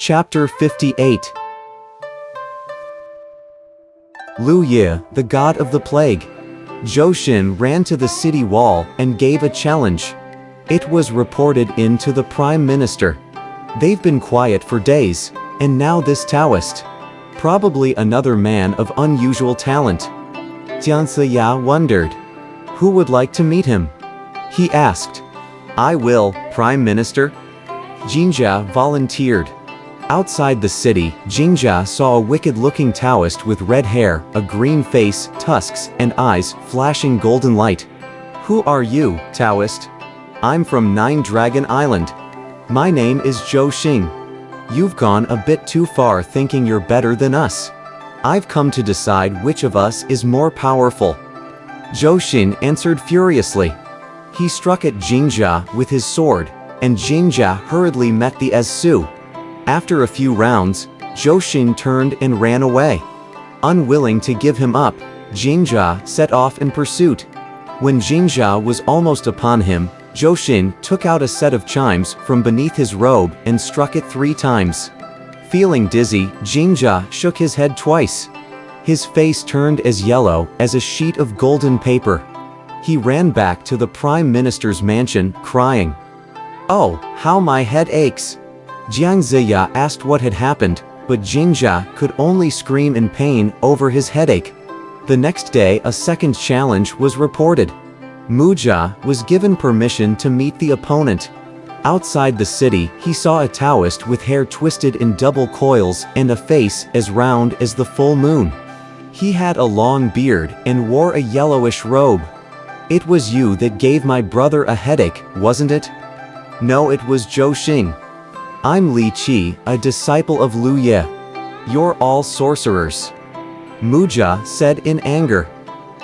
Chapter 58. Lu Ye, the god of the plague. Zhou Xin ran to the city wall and gave a challenge. It was reported in to the prime minister. They've been quiet for days, and now this Taoist. Probably another man of unusual talent. Jiang Ziya wondered. Who would like to meet him? He asked. I will, Prime Minister. Jingjia volunteered. Outside the city, Jingjia saw a wicked-looking Taoist with red hair, a green face, tusks, and eyes flashing golden light. Who are you, Taoist? I'm from Nine Dragon Island. My name is Zhou Xing. You've gone a bit too far thinking you're better than us. I've come to decide which of us is more powerful. Zhou Xin answered furiously. He struck at Jingjia with his sword, and Jingjia hurriedly met the Su. After a few rounds, Zhou Xin turned and ran away. Unwilling to give him up, Jingjia set off in pursuit. When Jingjia was almost upon him, Zhou Xin took out a set of chimes from beneath his robe and struck it 3 times. Feeling dizzy, Jingjia shook his head twice. His face turned as yellow as a sheet of golden paper. He ran back to the Prime Minister's mansion, crying, "Oh, how my head aches!" Jiang Ziya asked what had happened, but Jingjia could only scream in pain over his headache. The next day a second challenge was reported. Mujia was given permission to meet the opponent. Outside the city, he saw a Taoist with hair twisted in double coils and a face as round as the full moon. He had a long beard and wore a yellowish robe. It was you that gave my brother a headache, wasn't it? No, it was Zhou Xing. I'm Li Qi, a disciple of Lu Ye. You're all sorcerers. Mujia said in anger.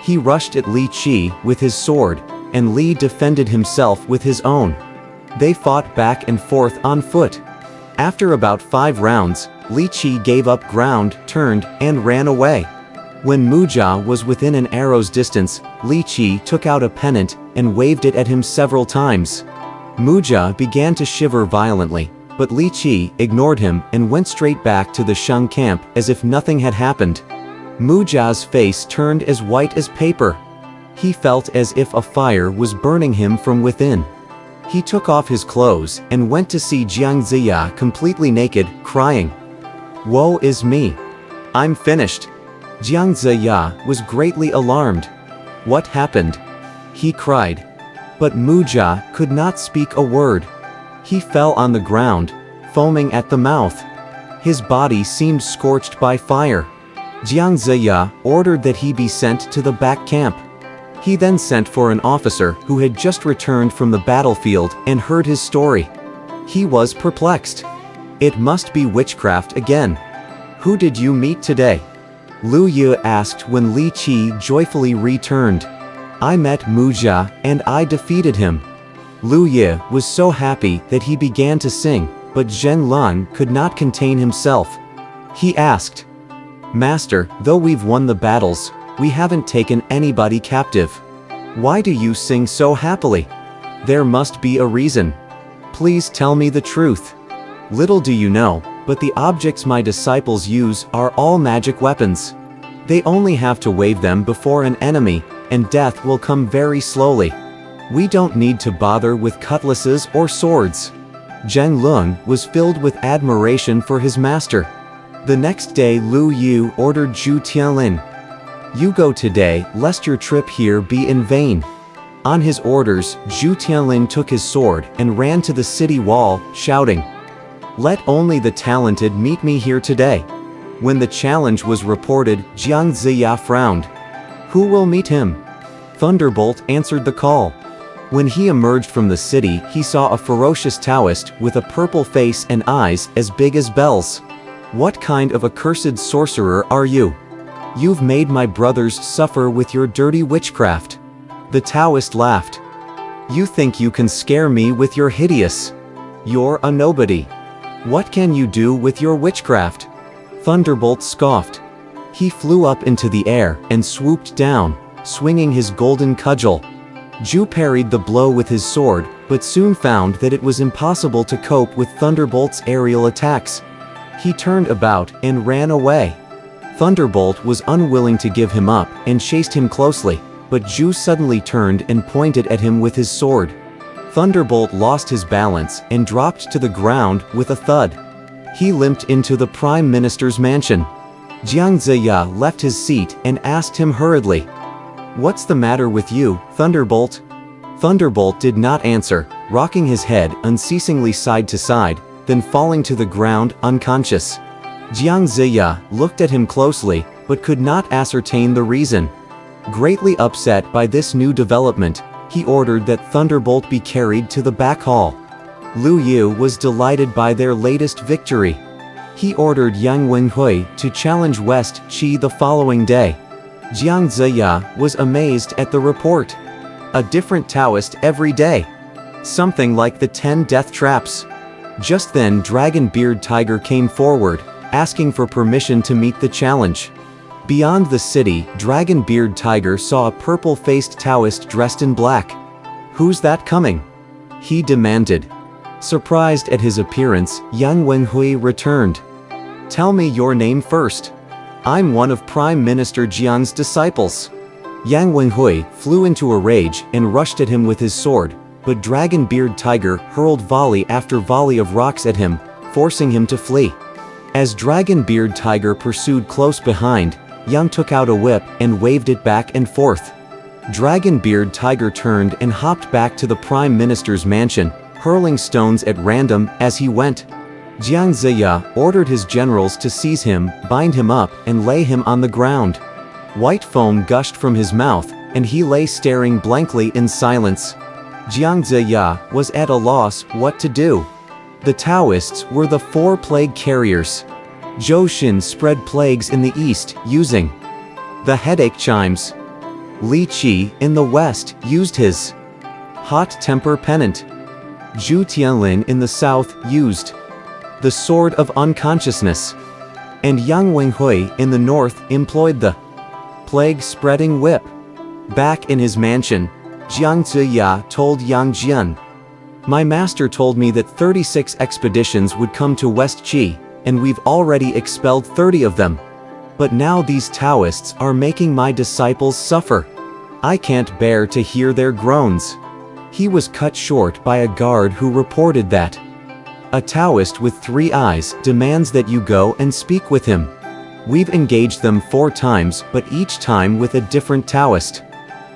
He rushed at Li Qi with his sword, and Li defended himself with his own. They fought back and forth on foot. After about 5 rounds, Li Qi gave up ground, turned, and ran away. When Mujia was within an arrow's distance, Li Qi took out a pennant and waved it at him several times. Mujia began to shiver violently, but Li Qi ignored him and went straight back to the Sheng camp as if nothing had happened. Mujia's face turned as white as paper. He felt as if a fire was burning him from within. He took off his clothes and went to see Jiang Ziya completely naked, crying, "Woe is me! I'm finished." Jiang Ziya was greatly alarmed. What happened? He cried. But Mujia could not speak a word. He fell on the ground, foaming at the mouth. His body seemed scorched by fire. Jiang Ziya ordered that he be sent to the back camp. He then sent for an officer who had just returned from the battlefield and heard his story. He was perplexed. It must be witchcraft again. Who did you meet today? Lu Ye asked when Li Qi joyfully returned. I met Mujia and I defeated him. Lu Ye was so happy that he began to sing, but Zhen Lan could not contain himself. He asked, Master, though we've won the battles, we haven't taken anybody captive. Why do you sing so happily? There must be a reason. Please tell me the truth. Little do you know, but the objects my disciples use are all magic weapons. They only have to wave them before an enemy, and death will come very slowly. We don't need to bother with cutlasses or swords. Zhen Lung was filled with admiration for his master. The next day Lu Yu ordered Zhu Tianlin. You go today, lest your trip here be in vain. On his orders, Zhu Tianlin took his sword and ran to the city wall, shouting, Let only the talented meet me here today. When the challenge was reported, Jiang Ziya frowned. Who will meet him? Thunderbolt answered the call. When he emerged from the city, he saw a ferocious Taoist with a purple face and eyes as big as bells. What kind of accursed sorcerer are you? You've made my brothers suffer with your dirty witchcraft. The Taoist laughed. You think you can scare me with your hideous? You're a nobody. What can you do with your witchcraft? Thunderbolt scoffed. He flew up into the air and swooped down, swinging his golden cudgel. Zhu parried the blow with his sword, but soon found that it was impossible to cope with Thunderbolt's aerial attacks. He turned about and ran away. Thunderbolt was unwilling to give him up and chased him closely, but Zhu suddenly turned and pointed at him with his sword. Thunderbolt lost his balance and dropped to the ground with a thud. He limped into the Prime Minister's mansion. Jiang Ziya left his seat and asked him hurriedly, "What's the matter with you, Thunderbolt?" Thunderbolt did not answer, rocking his head unceasingly side to side, then falling to the ground unconscious. Jiang Ziya looked at him closely, but could not ascertain the reason. Greatly upset by this new development, he ordered that Thunderbolt be carried to the back hall. Lu Yu was delighted by their latest victory. He ordered Yang Wenhui to challenge West Qi the following day. Jiang Ziya was amazed at the report. A different Taoist every day. Something like the 10 death traps. Just then Dragon Beard Tiger came forward, asking for permission to meet the challenge. Beyond the city, Dragon Beard Tiger saw a purple-faced Taoist dressed in black. "Who's that coming?" he demanded. Surprised at his appearance, Yang Wenhui returned. "Tell me your name first. I'm one of Prime Minister Jian's disciples." Yang Wenhui flew into a rage and rushed at him with his sword, but Dragon Beard Tiger hurled volley after volley of rocks at him, forcing him to flee. As Dragon Beard Tiger pursued close behind, Yang took out a whip and waved it back and forth. Dragon Beard Tiger turned and hopped back to the Prime Minister's mansion, hurling stones at random as he went. Jiang Ziya ordered his generals to seize him, bind him up, and lay him on the ground. White foam gushed from his mouth, and he lay staring blankly in silence. Jiang Ziya was at a loss what to do. The Taoists were the 4 plague carriers. Zhou Xin spread plagues in the east using the headache chimes. Li Qi in the west used his hot temper pennant. Zhu Tianlin in the south used the sword of unconsciousness. And Yang Wenhui in the north employed the plague-spreading whip. Back in his mansion, Jiang Ziya told Yang Jian, "My master told me that 36 expeditions would come to West Qi, and we've already expelled 30 of them. But now these Taoists are making my disciples suffer. I can't bear to hear their groans." He was cut short by a guard who reported that a Taoist with 3 eyes demands that you go and speak with him. We've engaged them 4 times, but each time with a different Taoist.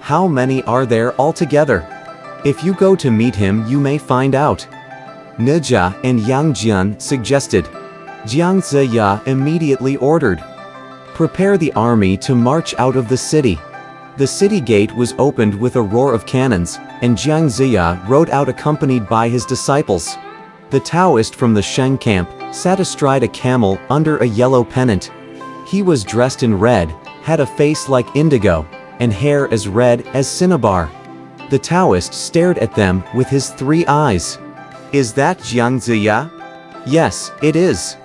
How many are there altogether? If you go to meet him, you may find out. Nija and Yang Jian suggested. Jiang Ziya immediately ordered, "Prepare the army to march out of the city." The city gate was opened with a roar of cannons, and Jiang Ziya rode out accompanied by his disciples. The Taoist from the Sheng camp sat astride a camel under a yellow pennant. He was dressed in red, had a face like indigo, and hair as red as cinnabar. The Taoist stared at them with his 3 eyes. "Is that Jiang Ziya?" "Yes, it is."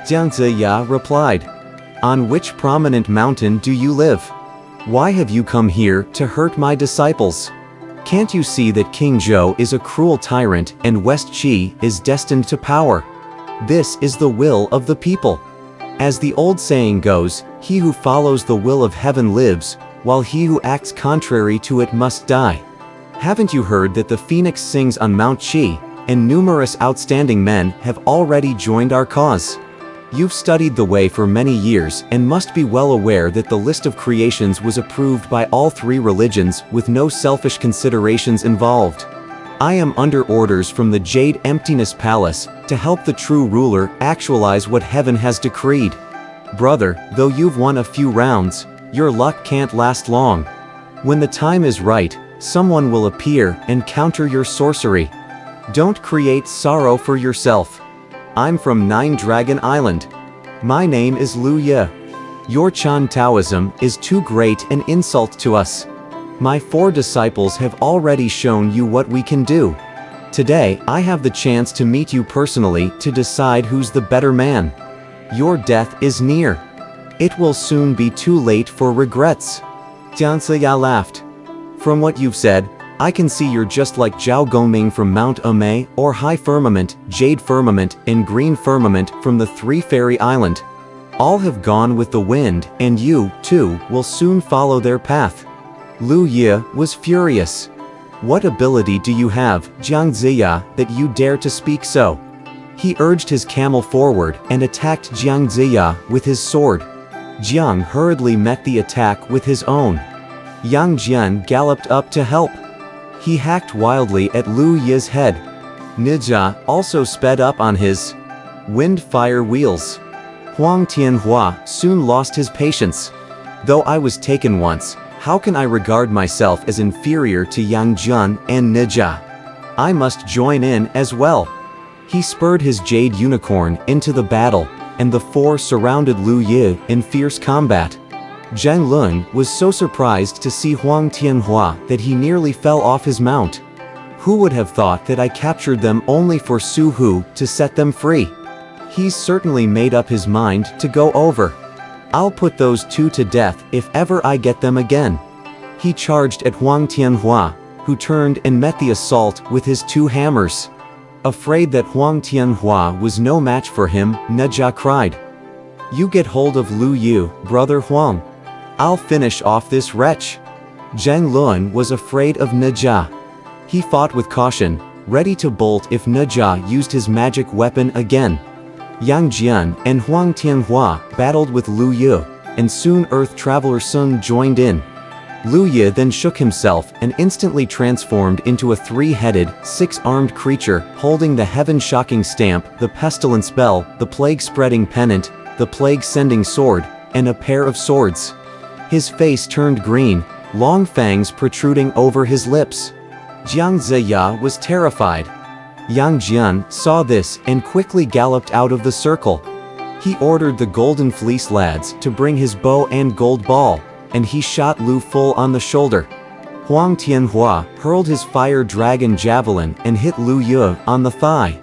Jiang Ziya replied. "On which prominent mountain do you live? Why have you come here to hurt my disciples? Can't you see that King Zhou is a cruel tyrant and West Qi is destined to power? This is the will of the people. As the old saying goes, he who follows the will of heaven lives, while he who acts contrary to it must die. Haven't you heard that the phoenix sings on Mount Qi, and numerous outstanding men have already joined our cause? You've studied the way for many years and must be well aware that the list of creations was approved by all 3 religions with no selfish considerations involved. I am under orders from the Jade Emptiness Palace to help the true ruler actualize what heaven has decreed. Brother, though you've won a few rounds, your luck can't last long. When the time is right, someone will appear and counter your sorcery. Don't create sorrow for yourself. I'm from 9 Dragon Island. My name is Lu Ye. Your Chan Taoism is too great an insult to us. My 4 disciples have already shown you what we can do. Today, I have the chance to meet you personally to decide who's the better man. Your death is near. It will soon be too late for regrets." Jiang Ziya laughed. "From what you've said, I can see you're just like Zhao Gongming from Mount Amei, or High Firmament, Jade Firmament, and Green Firmament from the Three Fairy Island. All have gone with the wind, and you, too, will soon follow their path. Lu Ye was furious. What ability do you have, Jiang Ziya, that you dare to speak so? He urged his camel forward and attacked Jiang Ziya with his sword. Jiang hurriedly met the attack with his own. Yang Jian galloped up to help. He hacked wildly at Lu Ye's head. Nijia also sped up on his wind-fire wheels. Huang Tianhua soon lost his patience. Though I was taken once, how can I regard myself as inferior to Yang Jian and Nijia? I must join in as well. He spurred his jade unicorn into the battle, and the four surrounded Lu Ye in fierce combat. Zhang Lun was so surprised to see Huang Tianhua that he nearly fell off his mount. Who would have thought that I captured them only for Su Hu to set them free? He's certainly made up his mind to go over. I'll put those two to death if ever I get them again. He charged at Huang Tianhua, who turned and met the assault with his two hammers. Afraid that Huang Tianhua was no match for him, Nijia cried. You get hold of Lu Yu, brother Huang. I'll finish off this wretch. Zhang Lun was afraid of Nijia. He fought with caution, ready to bolt if Nijia used his magic weapon again. Yang Jian and Huang Tianhua battled with Lu Yu, and soon Earth Traveler Sun joined in. Lu Yu then shook himself and instantly transformed into a three-headed, six-armed creature holding the heaven-shocking stamp, the pestilence bell, the plague-spreading pennant, the plague-sending sword, and a pair of swords. His face turned green, long fangs protruding over his lips. Jiang Ziya was terrified. Yang Jian saw this and quickly galloped out of the circle. He ordered the Golden Fleece lads to bring his bow and gold ball, and he shot Lu full on the shoulder. Huang Tianhua hurled his fire dragon javelin and hit Lu Yu on the thigh.